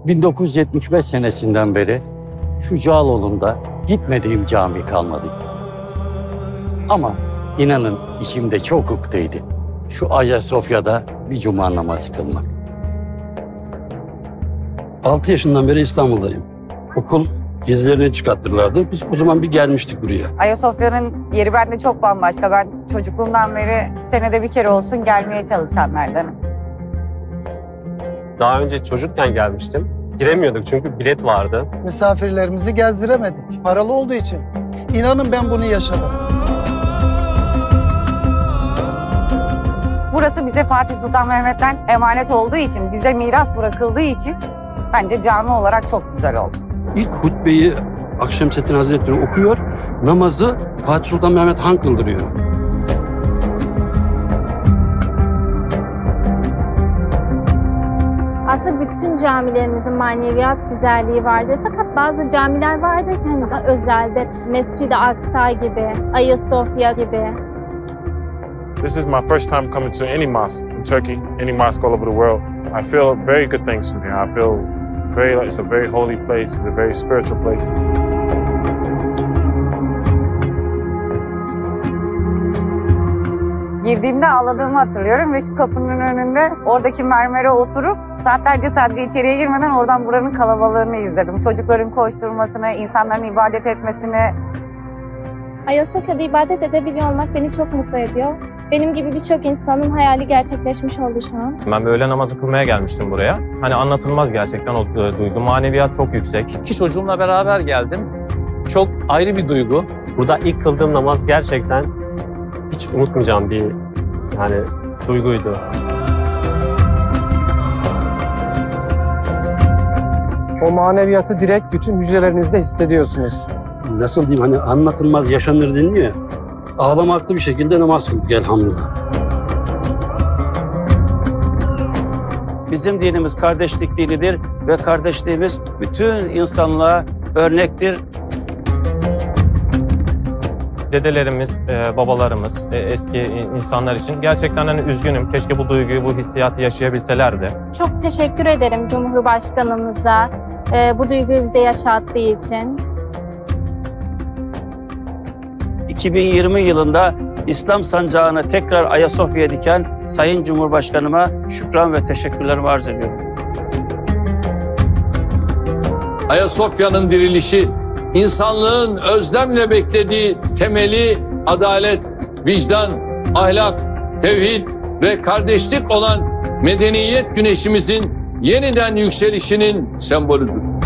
1975 senesinden beri şu Cağaloğlu'nda gitmediğim cami kalmadı. Ama inanın içimde çok gıktıydı. Şu Ayasofya'da bir cuma namazı kılmak. 6 yaşından beri İstanbul'dayım. Okul gezilerini çıkarttırırlardı. Biz o zaman bir gelmiştik buraya. Ayasofya'nın yeri bende çok bambaşka. Ben çocukluğumdan beri senede bir kere olsun gelmeye çalışanlardanım. Daha önce çocukken gelmiştim. Giremiyorduk çünkü bilet vardı. Misafirlerimizi gezdiremedik. Paralı olduğu için. İnanın ben bunu yaşadım. Burası bize Fatih Sultan Mehmet'ten emanet olduğu için, bize miras bırakıldığı için bence cami olarak çok güzel oldu. İlk hutbeyi Akşemseddin Hazretleri okuyor, namazı Fatih Sultan Mehmet Han kıldırıyor. Aslında bütün camilerimizin maneviyat güzelliği vardır. Fakat bazı camiler vardır ki hani daha özeldir. Mescid-i Aksa gibi, Ayasofya gibi. This is my first time coming to any mosque in Turkey, any mosque all over the world. I feel very good things from here. I feel it's a very holy place, it's a very spiritual place. Girdiğimde ağladığımı hatırlıyorum ve şu kapının önünde oradaki mermere oturup saatlerce sadece içeriye girmeden oradan buranın kalabalığını izledim. Çocukların koşturmasını, insanların ibadet etmesini. Ayasofya'da ibadet edebiliyor olmak beni çok mutlu ediyor. Benim gibi birçok insanın hayali gerçekleşmiş oldu şu an. Ben bir öğle namazı kılmaya gelmiştim buraya. Hani anlatılmaz gerçekten o duygu. Maneviyat çok yüksek. İki çocuğumla beraber geldim. Çok ayrı bir duygu. Burada ilk kıldığım namaz gerçekten hiç unutmayacağım bir duyguydu. O maneviyatı direkt bütün hücrelerinizde hissediyorsunuz. Nasıl diyeyim, hani anlatılmaz yaşanır deniliyor ya. Ağlamaklı bir şekilde namaz kıldık elhamdülillah. Bizim dinimiz kardeşlik dinidir ve kardeşliğimiz bütün insanlığa örnektir. Dedelerimiz, babalarımız, eski insanlar için gerçekten hani üzgünüm. Keşke bu duyguyu, bu hissiyatı yaşayabilselerdi. Çok teşekkür ederim Cumhurbaşkanımıza bu duyguyu bize yaşattığı için. 2020 yılında İslam sancağını tekrar Ayasofya'ya diken Sayın Cumhurbaşkanıma şükran ve teşekkürlerimi arz ediyorum. Ayasofya'nın dirilişi, insanlığın özlemle beklediği temeli adalet, vicdan, ahlak, tevhid ve kardeşlik olan medeniyet güneşimizin yeniden yükselişinin sembolüdür.